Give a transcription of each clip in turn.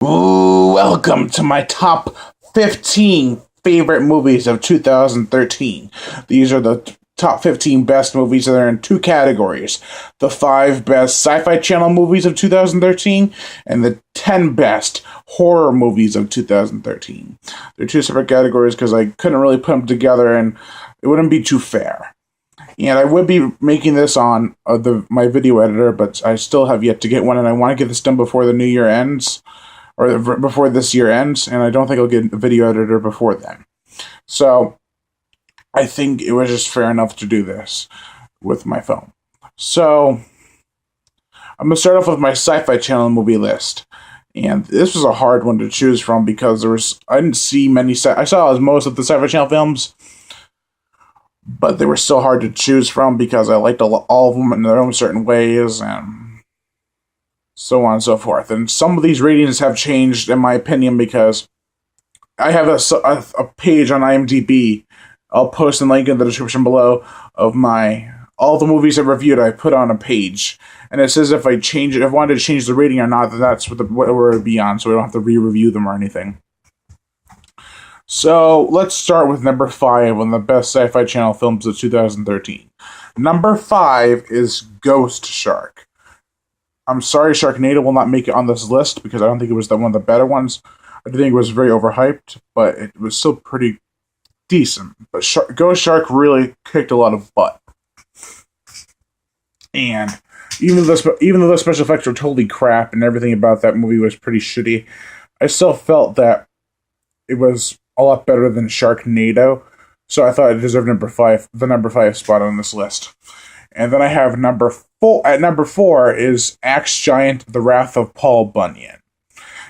Ooh, welcome to my top 15 favorite movies of 2013. These are the top 15 best movies that are in two categories: the 5 best Sci Fi Channel movies of 2013 and the 10 best horror movies of 2013. They're two separate categories because I couldn't really put them together and it wouldn't be too fair. And I would be making this on my video editor, but I still have yet to get one, and I want to get this done before the new year ends or before this year ends, and I don't think I'll get a video editor before then. So I think it was just fair enough to do this with my phone. So I'm going to start off with my Sci-Fi Channel movie list. And this was a hard one to choose from because I didn't see many, I saw most of the Sci-Fi Channel films, but they were still hard to choose from because I liked all of them in their own certain ways, and so on and so forth. And some of these ratings have changed, in my opinion, because I have a page on IMDb. I'll post a link in the description below of all the movies I reviewed. I put on a page, and it says if I wanted to change the rating or not, then that's what it would be on, so we don't have to re-review them or anything. So let's start with number 5 on the best Sci-Fi Channel films of 2013. Number 5 is Ghost Shark. I'm sorry Sharknado will not make it on this list because I don't think it was one of the better ones. I think it was very overhyped, but it was still pretty decent. But Ghost Shark really kicked a lot of butt. And even though the special effects were totally crap and everything about that movie was pretty shitty, I still felt that it was a lot better than Sharknado, so I thought it deserved the number 5 spot on this list. And then I have number 4. At number 4 is Axe Giant: The Wrath of Paul Bunyan.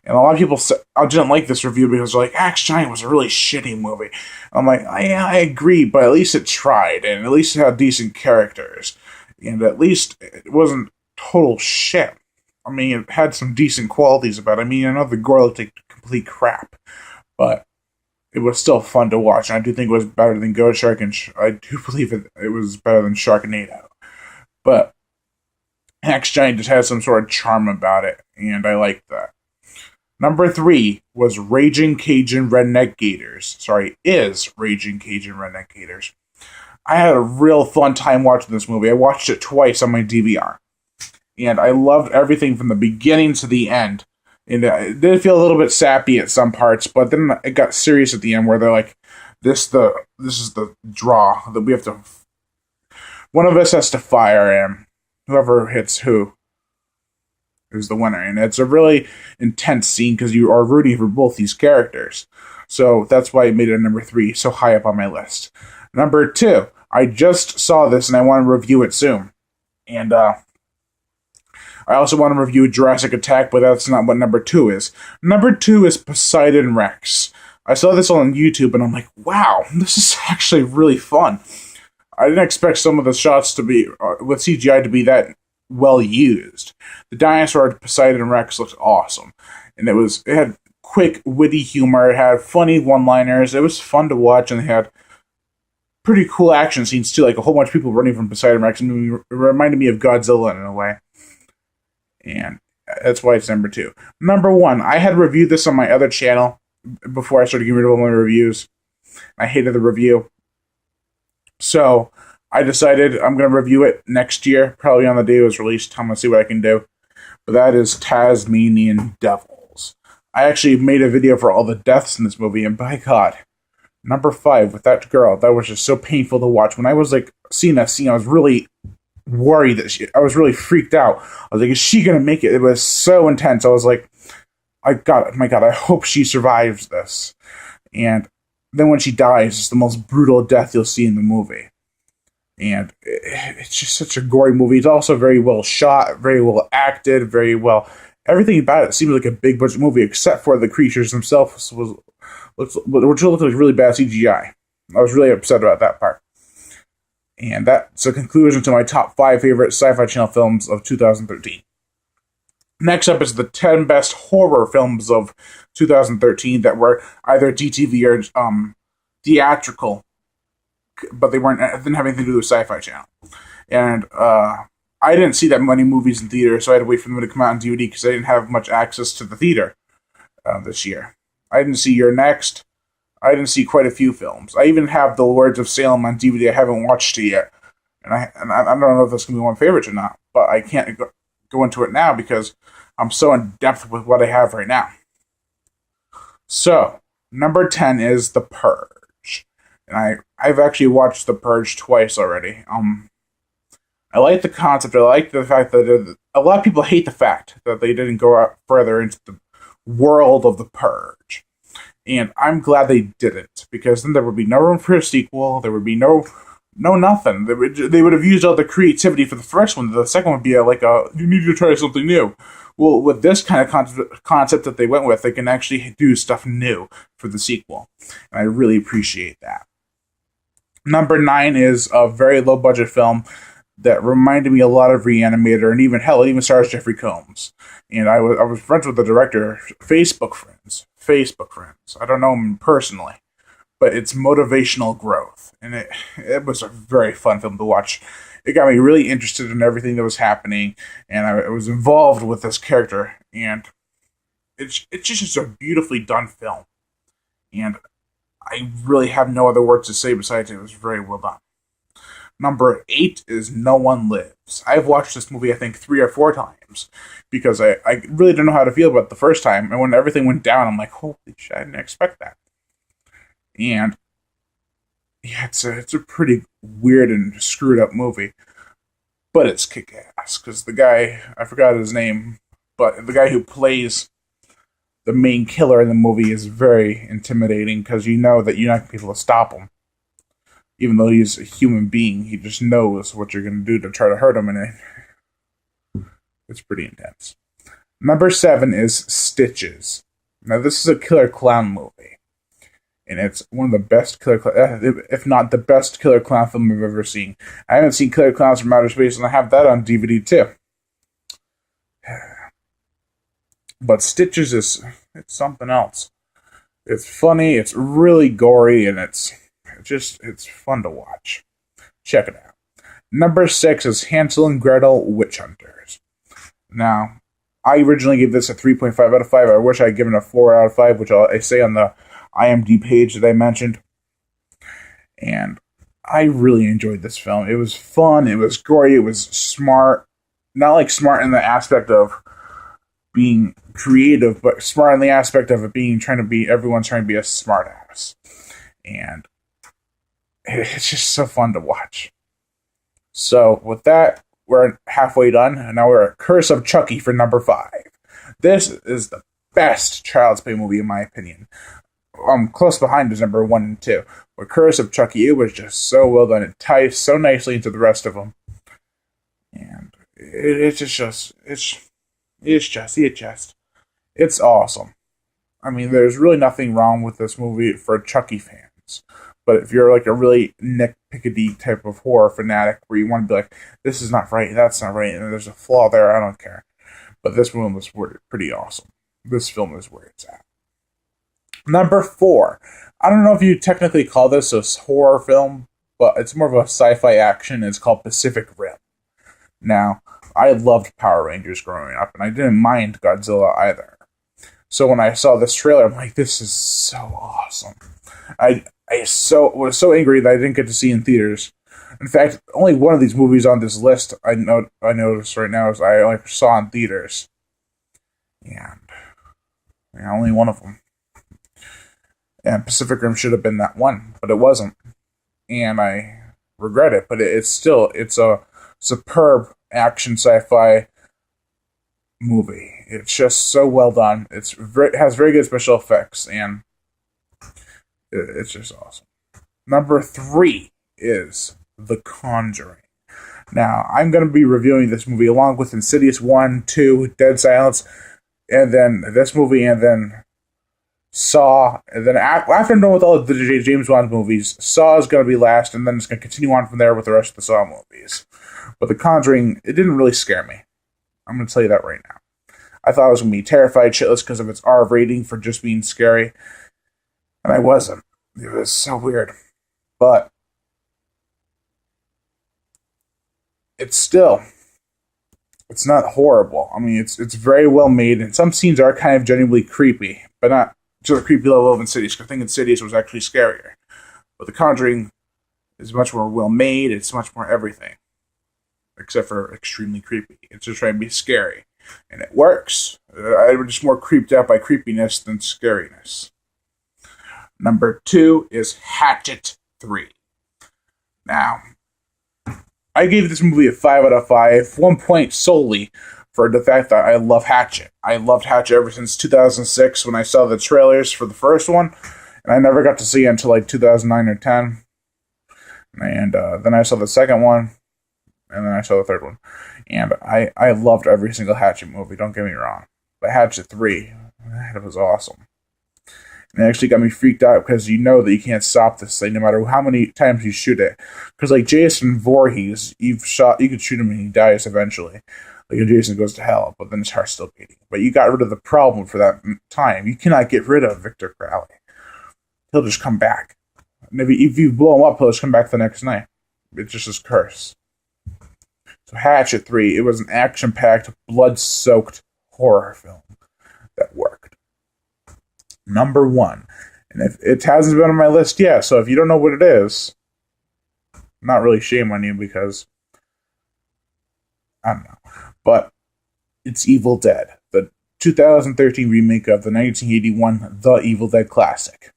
And a lot of people I didn't like this review because they're like, Axe Giant was a really shitty movie. I'm like, yeah, I agree, but at least it tried, and at least it had decent characters, and at least it wasn't total shit. I mean, it had some decent qualities about it. I mean, I know the gore looked like complete crap, but it was still fun to watch, and I do think it was better than Ghost Shark, and I do believe it was better than Sharknado. But Axe Giant just has some sort of charm about it, and I like that. Number 3 was Raging Cajun Redneck Gators. Is Raging Cajun Redneck Gators. I had a real fun time watching this movie. I watched it twice on my DVR, and I loved everything from the beginning to the end. And it did feel a little bit sappy at some parts, but then it got serious at the end where they're like, this is the draw that we have to... One of us has to fire, and whoever hits who is the winner. And it's a really intense scene because you are rooting for both these characters. So that's why I made it number 3 so high up on my list. Number 2, I just saw this and I want to review it soon. And I also want to review Jurassic Attack, but that's not what number 2 is. Number 2 is Poseidon Rex. I saw this on YouTube, and I'm like, wow, this is actually really fun. I didn't expect some of the shots to be, with CGI, to be that well used. The dinosaur Poseidon Rex looked awesome. And it had quick, witty humor, it had funny one-liners, it was fun to watch, and they had pretty cool action scenes too, like a whole bunch of people running from Poseidon Rex, and it reminded me of Godzilla in a way. And that's why it's number 2. Number 1, I had reviewed this on my other channel before I started getting rid of all my reviews. I hated the review. So I decided I'm going to review it next year, probably on the day it was released. I'm going to see what I can do. But that is Tasmanian Devils. I actually made a video for all the deaths in this movie, and by God, number 5 with that girl, that was just so painful to watch. When I was seeing that scene, I was really worried I was really freaked out. I was like, is she gonna make it? It was so intense. I was like, my God, I hope she survives this. And then when she dies, it's the most brutal death you'll see in the movie. And it's just such a gory movie. It's also very well shot, very well acted, very well. Everything about it seems like a big budget movie, except for the creatures themselves, which looked like really bad CGI. I was really upset about that part. And that's a conclusion to my top 5 favorite Sci-Fi Channel films of 2013. Next up is the 10 best horror films of 2013 that were either DTV or theatrical, but didn't have anything to do with Sci-Fi Channel. And I didn't see that many movies in theater, so I had to wait for them to come out on DVD because I didn't have much access to the theater. this year. I didn't see You're Next. I didn't see quite a few films. I even have The Lords of Salem on DVD. I haven't watched it yet. And I don't know if that's going to be one of my favorites or not, but I can't go into it now because I'm so in depth with what I have right now. So, number 10 is The Purge. And I've actually watched The Purge twice already. I like the concept. I like the fact that a lot of people hate the fact that they didn't go out further into the world of The Purge. And I'm glad they didn't, because then there would be no room for a sequel. There would be no nothing. They would have used all the creativity for the first one. The second one would be you need to try something new. Well, with this kind of concept that they went with, they can actually do stuff new for the sequel. And I really appreciate that. Number 9 is a very low budget film that reminded me a lot of Reanimator, and even hell, it even stars Jeffrey Combs. And I was friends with the director, Facebook friends. I don't know him personally, but it's Motivational Growth, and it was a very fun film to watch. It got me really interested in everything that was happening, and I was involved with this character, and it's just a beautifully done film. And I really have no other words to say besides it was very well done. Number 8 is No One Lives. I've watched this movie, I think, 3 or 4 times because I really didn't know how to feel about it the first time. And when everything went down, I'm like, holy shit, I didn't expect that. And yeah, it's a pretty weird and screwed up movie. But it's kick-ass because the guy, I forgot his name, but the guy who plays the main killer in the movie is very intimidating because you know that you're not going to be able to stop him. Even though he's a human being, he just knows what you're going to do to try to hurt him, and it's pretty intense. Number 7 is Stitches. Now, this is a killer clown movie, and it's one of the best if not the best killer clown film I've ever seen. I haven't seen Killer Clowns from Outer Space, and I have that on DVD too. But Stitches it's something else. It's funny, it's really gory, and it's fun to watch. Check it out. Number 6 is Hansel and Gretel Witch Hunters. Now, I originally gave this a 3.5 out of 5. I wish I had given it a 4 out of 5, which I say on the IMDb page that I mentioned. And I really enjoyed this film. It was fun, it was gory, it was smart. Not like smart in the aspect of being creative, but smart in the aspect of it being everyone's trying to be a smart ass. And it's just so fun to watch. So with that, we're halfway done, and now we're at Curse of Chucky for number 5. This is the best Child's Play movie in my opinion. Close behind is number 1 and 2. But Curse of Chucky, it was just so well done. It ties so nicely into the rest of them, and it's awesome. I mean, there's really nothing wrong with this movie for Chucky fans. But if you're like a really nitpicky type of horror fanatic where you want to be like, this is not right, that's not right, and there's a flaw there, I don't care. But this one was pretty awesome. This film is where it's at. Number 4. I don't know if you technically call this a horror film, but it's more of a sci-fi action. It's called Pacific Rim. Now, I loved Power Rangers growing up, and I didn't mind Godzilla either. So when I saw this trailer, I'm like, this is so awesome. I was so angry that I didn't get to see in theaters. In fact, only one of these movies on this list I noticed right now is I only saw in theaters. And only one of them. And Pacific Rim should have been that one, but it wasn't. And I regret it, but it's a superb action sci-fi movie. It's just so well done. It has very good special effects, and it's just awesome. Number 3 is The Conjuring. Now, I'm going to be reviewing this movie along with Insidious 1, 2, Dead Silence, and then this movie, and then Saw. And then after I'm done with all of the James Bond movies, Saw is going to be last, and then it's going to continue on from there with the rest of the Saw movies. But The Conjuring, it didn't really scare me. I'm going to tell you that right now. I thought I was going to be terrified shitless because of its R rating for just being scary. And I wasn't. It was so weird. But it's still It's not horrible. I mean, it's very well made, and some scenes are kind of genuinely creepy, but not to the creepy level of Insidious. I think Insidious was actually scarier, but The Conjuring is much more well made. It's much more everything, except for extremely creepy. It's just trying to be scary, and it works. I'm just more creeped out by creepiness than scariness. Number 2 is Hatchet 3. Now, I gave this movie a 5 out of 5, 1 point solely for the fact that I love Hatchet. I loved Hatchet ever since 2006 when I saw the trailers for the first one, and I never got to see it until like 2009 or 10. And then I saw the second one, and then I saw the third one. And I loved every single Hatchet movie, don't get me wrong. But Hatchet 3, that was awesome. And it actually got me freaked out because you know that you can't stop this thing no matter how many times you shoot it. Because like Jason Voorhees, you could shoot him and he dies eventually. Like Jason goes to hell, but then his heart's still beating. But you got rid of the problem for that time. You cannot get rid of Victor Crowley. He'll just come back. And if you blow him up, he'll just come back the next night. It's just his curse. So Hatchet 3, it was an action-packed, blood-soaked horror film that worked. Number 1. And if it hasn't been on my list yet, so if you don't know what it is, not really shame on you because I don't know. But it's Evil Dead, the 2013 remake of the 1981 The Evil Dead classic.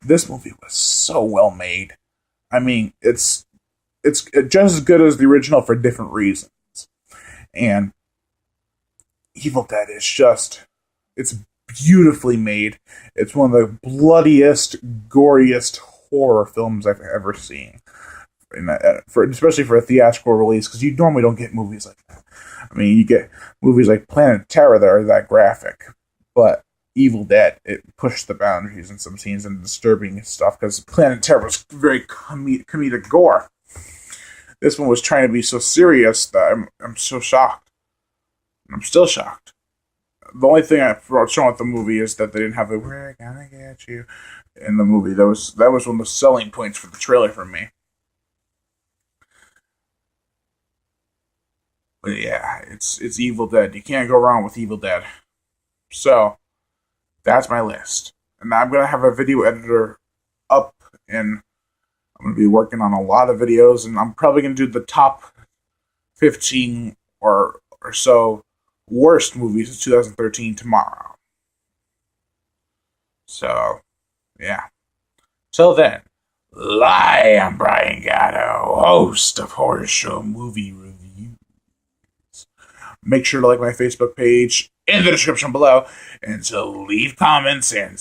This movie was so well made. I mean, it's just as good as the original for different reasons. And Evil Dead is just, it's beautifully made. It's one of the bloodiest, goriest horror films I've ever seen. Especially for a theatrical release, because you normally don't get movies like that. I mean, you get movies like Planet Terror that are that graphic, but Evil Dead, it pushed the boundaries in some scenes and disturbing stuff, because Planet Terror was very comedic gore. This one was trying to be so serious that I'm so shocked. I'm still shocked. The only thing I brought showing with the movie is that they didn't have the "We're gonna get you" in the movie. That was one of the selling points for the trailer for me. But yeah, it's Evil Dead. You can't go wrong with Evil Dead. So that's my list, and I'm gonna have a video editor up, and I'm gonna be working on a lot of videos, and I'm probably gonna do the top 15 or so worst movies of 2013 tomorrow. So, yeah. Till then, I'm Brian Gatto, host of Horror Show Movie Reviews. Make sure to like my Facebook page in the description below, and to leave comments and